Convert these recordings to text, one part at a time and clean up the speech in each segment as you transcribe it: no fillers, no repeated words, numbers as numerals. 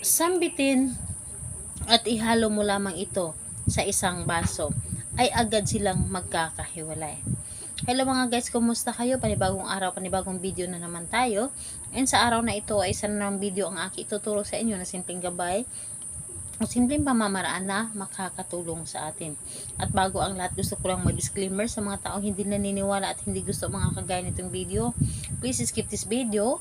sambitin at ihalo mo lamang ito sa isang baso, ay agad silang magkakahiwalay. Hello mga guys, kumusta kayo? Panibagong araw, panibagong video na naman tayo. And sa araw na ito ay isa na ng video ang aking ituturo sa inyo na simpleng gabay o simpleng pamamaraan na makakatulong sa atin. At bago ang lahat, gusto ko lang mag-disclaimer sa mga taong hindi naniniwala at hindi gusto mga kagaya nitong video. Please skip this video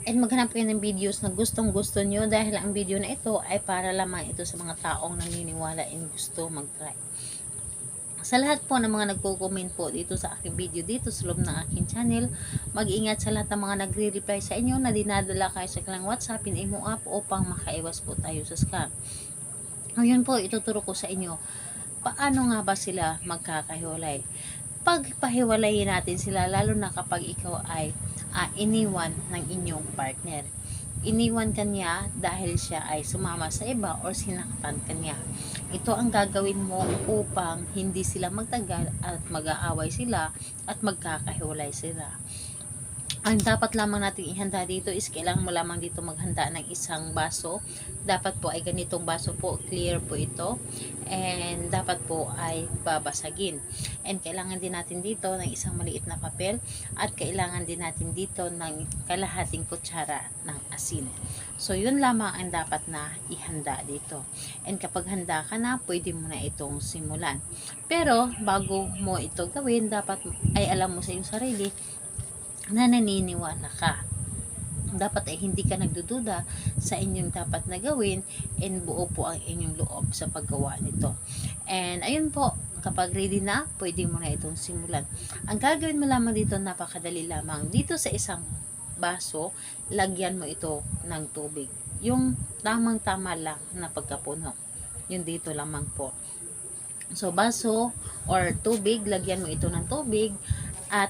and maghanap kayo ng videos na gustong gusto nyo, dahil ang video na ito ay para lamang ito sa mga taong naniniwala and gusto mag-try. Sa lahat po ng mga nagko-comment po dito sa aking video dito sa loob ng aking channel, mag-ingat sa lahat ng mga nagre-reply sa inyo na dinadala kayo sa kanilang WhatsApp, in-imo app upang makaiwas po tayo sa scam. Ngayon po, ituturo ko sa inyo paano nga ba sila magkakahiwalay. Pagpahiwalayin natin sila, lalo na kapag ikaw ay iniwan ng inyong partner. Iniwan kanya dahil siya ay sumama sa iba or sinaktan kanya. Ito ang gagawin mo upang hindi sila magtagal at mag-aaway sila at magkakahiwalay sila. Ang dapat lamang natin ihanda dito is kailangan mo lamang dito maghanda ng isang baso. Dapat po ay ganitong baso po, clear po ito, and dapat po ay babasagin. And kailangan din natin dito ng isang maliit na papel, at kailangan din natin dito ng kalahating kutsara ng asin. So yun lamang ang dapat na ihanda dito. And kapag handa ka na, pwede mo na itong simulan. Pero bago mo ito gawin, dapat ay alam mo sa iyong sarili na naniniwala ka. Dapat ay hindi ka nagdududa sa inyong dapat na gawin, and buo po ang inyong loob sa paggawa nito. And ayun po, kapag ready na, pwede mo na itong simulan. Ang gagawin mo lamang dito, napakadali lamang. Dito sa isang baso, lagyan mo ito ng tubig. Yung tamang-tama lang na pagkapuno. Yun dito lamang po. So baso or tubig, lagyan mo ito ng tubig at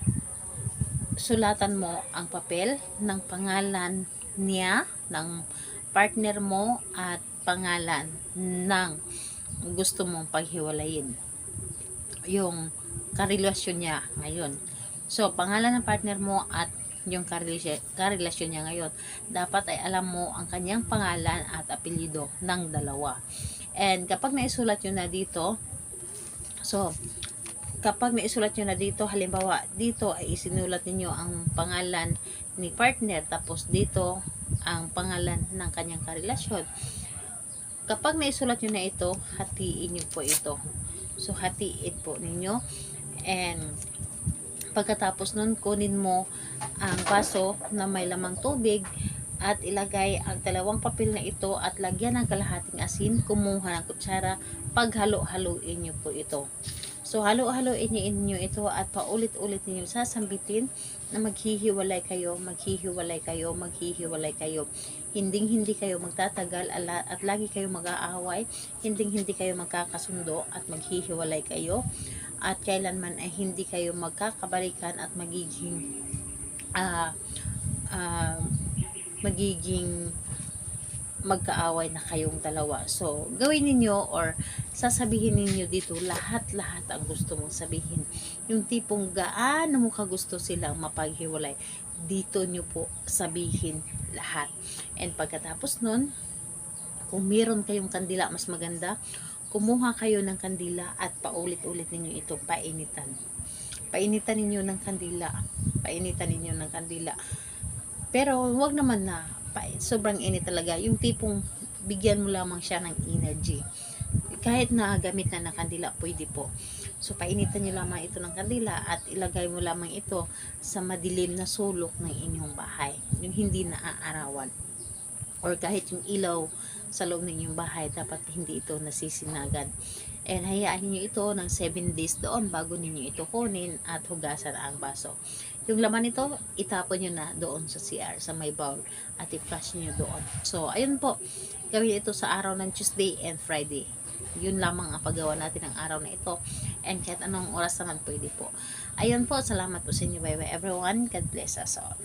sulatan mo ang papel ng pangalan niya, ng partner mo, at pangalan ng gusto mong paghiwalayin, yung karelasyon niya ngayon. So pangalan ng partner mo at yung karelasyon niya ngayon, dapat ay alam mo ang kanyang pangalan at apelyido ng dalawa. And kapag naisulat nyo na dito, kapag naisulat nyo na dito, halimbawa dito ay isinulat niyo ang pangalan ni partner, tapos dito ang pangalan ng kanyang karelasyon. Kapag naisulat nyo na ito, hatiin nyo po ito. So hatiin po ninyo, and pagkatapos nun, kunin mo ang baso na may lamang tubig at ilagay ang dalawang papel na ito at lagyan ng kalahating asin, kumuha ng kutsara, paghalo-haluin nyo po ito. So halo-haloin niyo ito at paulit-ulit niyo sasambitin na maghihiwalay kayo, maghihiwalay kayo, maghihiwalay kayo. Hindi kayo magtatagal at lagi kayo mag-aaway, hindi kayo magkakasundo at maghihiwalay kayo, at kailanman ay hindi kayo magkakabalikan at magiging magkaaway na kayong dalawa. So, gawin ninyo or sasabihin ninyo dito lahat-lahat ang gusto mong sabihin. Yung tipong gaano mo kagusto silang mapaghiwalay, dito nyo po sabihin lahat. And pagkatapos nun, kung meron kayong kandila, mas maganda, kumuha kayo ng kandila at paulit-ulit ninyo itong painitan. Painitan ninyo ng kandila. Painitan ninyo ng kandila. Pero wag naman na sobrang init talaga, yung tipong bigyan mo lamang siya ng energy. Kahit na gamit na ng kandila, pwede po. So painitan nyo lamang ito ng kandila at ilagay mo lamang ito sa madilim na sulok ng inyong bahay, yung hindi naaarawan, or kahit yung ilaw sa loob ng inyong bahay, dapat hindi ito nasisinagan. And hayaan niyo ito ng 7 days doon bago ninyo ito kunin at hugasan ang baso. Yung laman nito, itapon nyo na doon sa CR, sa may bowl, at i-flush nyo doon. So, ayun po, gawin ito sa araw ng Tuesday and Friday. Yun lamang ang paggawa natin ng araw na ito. And kahit anong oras naman pwede po. Ayun po, salamat po sa inyo. Bye bye everyone. God bless us all.